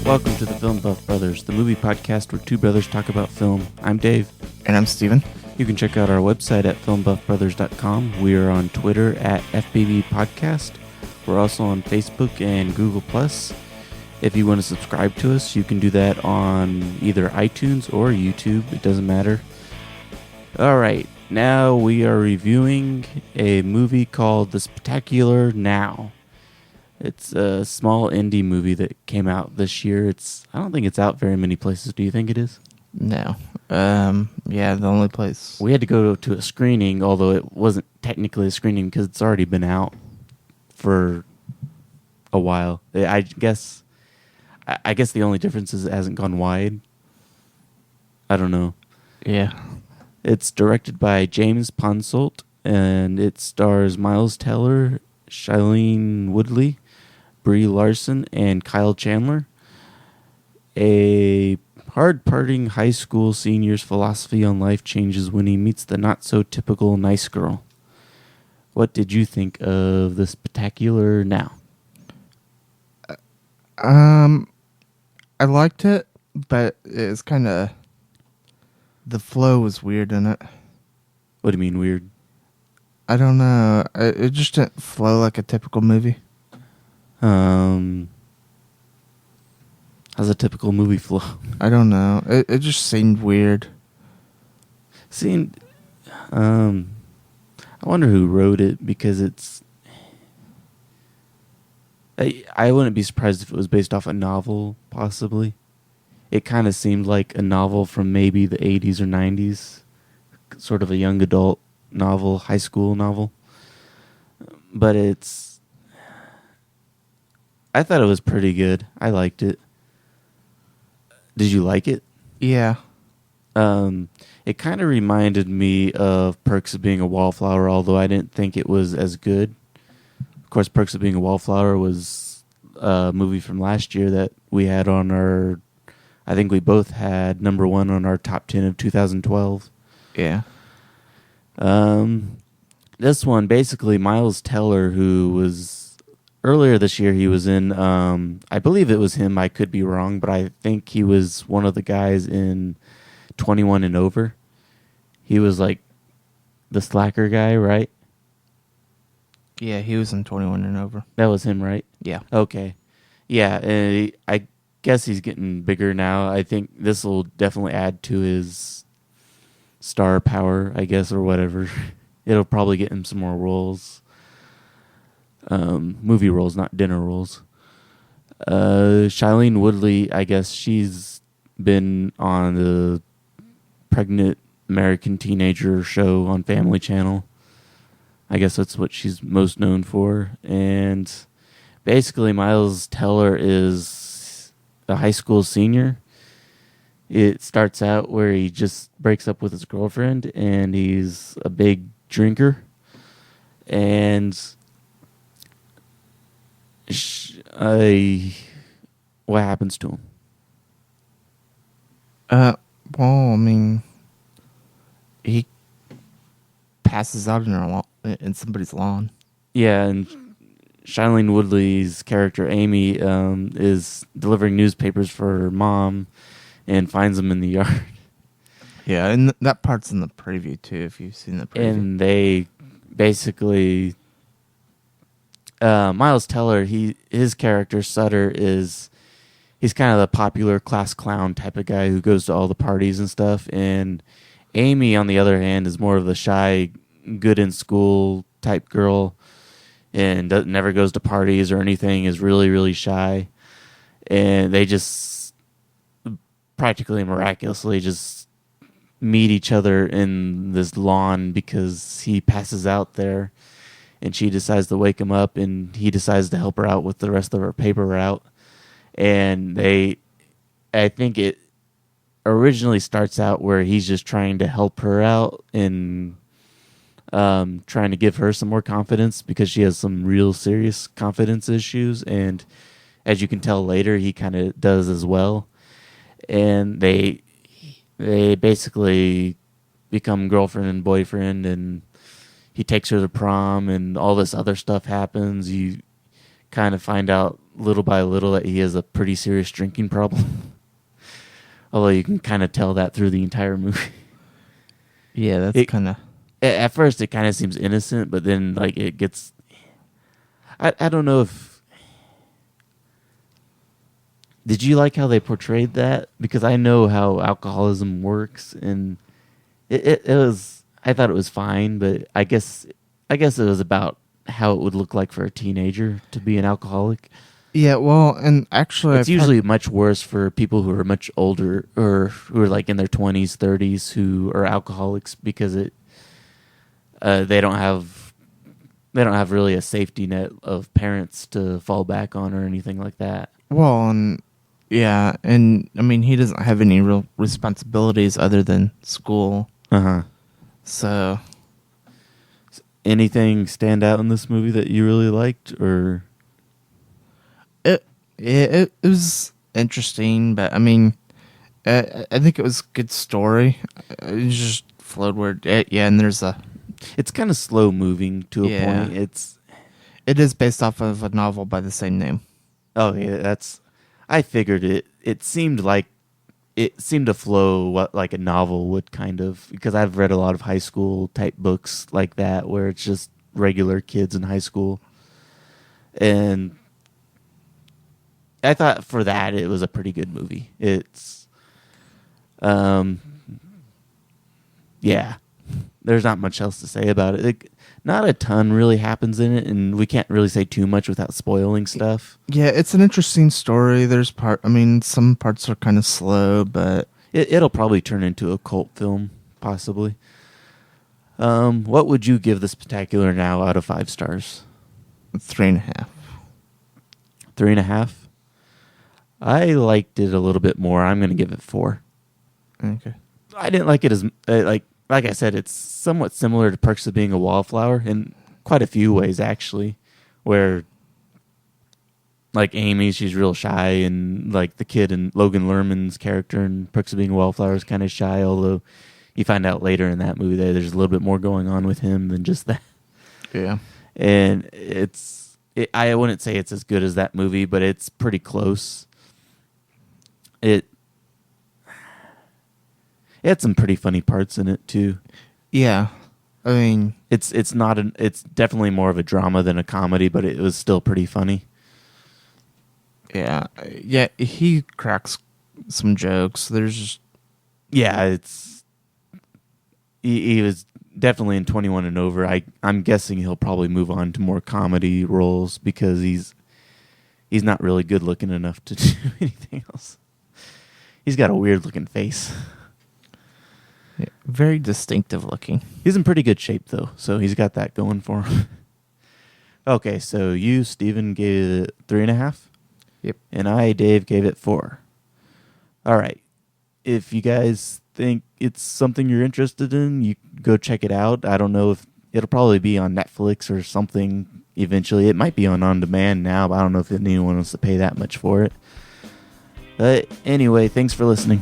Welcome to the Film Buff Brothers, the movie podcast where two brothers talk about film. I'm Dave. And I'm Steven. You can check out our website at filmbuffbrothers.com. We are on Twitter at FBB Podcast. We're also on Facebook and Google+. If you want to subscribe to us, you can do that on either iTunes or YouTube. It doesn't matter. All right, now we are reviewing a movie called The Spectacular Now. It's a small indie movie that came out this year. I don't think it's out very many places. Do you think it is? No. Yeah, the only place. We had to go to a screening, although it wasn't technically a screening because it's already been out for a while. I guess the only difference is it hasn't gone wide. I don't know. Yeah. It's directed by James Ponsoldt, and it stars Miles Teller, Shailene Woodley, Brie Larson, and Kyle Chandler. A hard-partying high school senior's philosophy on life changes when he meets the not-so-typical nice girl. What did you think of The Spectacular Now? I liked it, but it's kind of... The flow was weird in it. What do you mean weird? I don't know. It just didn't flow like a typical movie. How's a typical movie flow? I don't know. It just seemed weird. I wonder who wrote it, because it's... I wouldn't be surprised if it was based off a novel, possibly. It kind of seemed like a novel from maybe the 80s or 90s. Sort of a young adult novel, high school novel. But I thought it was pretty good. I liked it. Did you like it? Yeah. It kind of reminded me of Perks of Being a Wallflower, although I didn't think it was as good. Of course, Perks of Being a Wallflower was a movie from last year that we had on our... I think we both had number 1 on our top 10 of 2012. Yeah. This one, basically, Miles Teller, who was... Earlier this year, he was in... I believe it was him. I could be wrong, but I think he was one of the guys in 21 and Over. He was like the slacker guy, right? Yeah, he was in 21 and Over. That was him, right? Yeah. Okay. Yeah, and I guess he's getting bigger now. I think this will definitely add to his star power, I guess, or whatever. It'll probably get him some more roles. Movie roles, not dinner roles. Shailene Woodley, I guess she's been on the pregnant American teenager show on Family Channel. I guess that's what she's most known for. And basically, Miles Teller is a high school senior. It starts out where he just breaks up with his girlfriend, and he's a big drinker. And what happens to him? Well, I mean, he passes out in somebody's lawn. Yeah, and Shailene Woodley's character, Amy, is delivering newspapers for her mom and finds them in the yard. Yeah, and that part's in the preview, too, if you've seen the preview. And they basically... Miles Teller, his character, Sutter, he's kind of the popular class clown type of guy who goes to all the parties and stuff. And Amy, on the other hand, is more of the shy, good in school type girl, and never goes to parties or anything, is really, really shy. And they just practically miraculously just meet each other in this lawn because he passes out there, and she decides to wake him up, and he decides to help her out with the rest of her paper route. And I think it originally starts out where he's just trying to help her out and trying to give her some more confidence because she has some real serious confidence issues. And as you can tell later, he kind of does as well. And they basically become girlfriend and boyfriend, and he takes her to prom, and all this other stuff happens. You kind of find out little by little that he has a pretty serious drinking problem. Although you can kind of tell that through the entire movie. Yeah, that's kind of... At first, it kind of seems innocent, but then like it gets... I don't know if... Did you like how they portrayed that? Because I know how alcoholism works, and it was... I thought it was fine, but I guess it was about how it would look like for a teenager to be an alcoholic. Yeah, well, and actually... It's usually much worse for people who are much older or who are like in their 20s, 30s who are alcoholics because they don't have really a safety net of parents to fall back on or anything like that. Well, and yeah, and I mean, he doesn't have any real responsibilities other than school. Uh-huh. So... Anything stand out in this movie that you really liked, or... It was interesting, but I mean, I think it was a good story. It just flowed where, and there's a... It's kind of slow moving to a point. It is based off of a novel by the same name. Oh yeah, I figured it. It seemed to flow like a novel would, kind of, because I've read a lot of high school type books like that where it's just regular kids in high school, and I thought for that it was a pretty good movie. It's, yeah, there's not much else to say about it. Not a ton really happens in it, and we can't really say too much without spoiling stuff. Yeah, it's an interesting story. Some parts are kind of slow, but it'll probably turn into a cult film, possibly. What would you give The Spectacular Now out of 5 stars? 3.5. 3.5? I liked it a little bit more. I'm going to give it 4. Okay. I didn't like it as like I said, it's somewhat similar to Perks of Being a Wallflower in quite a few ways, actually, where like Amy, she's real shy, and like the kid in Logan Lerman's character in Perks of Being a Wallflower is kind of shy, although you find out later in that movie that there's a little bit more going on with him than just that. Yeah. And I wouldn't say it's as good as that movie, but it's pretty close. It had some pretty funny parts in it too. Yeah, I mean, it's definitely more of a drama than a comedy, but it was still pretty funny. Yeah, he cracks some jokes. He was definitely in 21 and over. I'm guessing he'll probably move on to more comedy roles because he's not really good looking enough to do anything else. He's got a weird looking face. Yeah, very distinctive looking. He's in pretty good shape though, so he's got that going for him. Okay, so you, Steven, gave it 3.5? Yep. And I, Dave, gave it 4. All right. If you guys think it's something you're interested in, you go check it out. I don't know if it'll probably be on Netflix or something eventually. It might be on demand now, but I don't know if anyone wants to pay that much for it. But anyway, thanks for listening.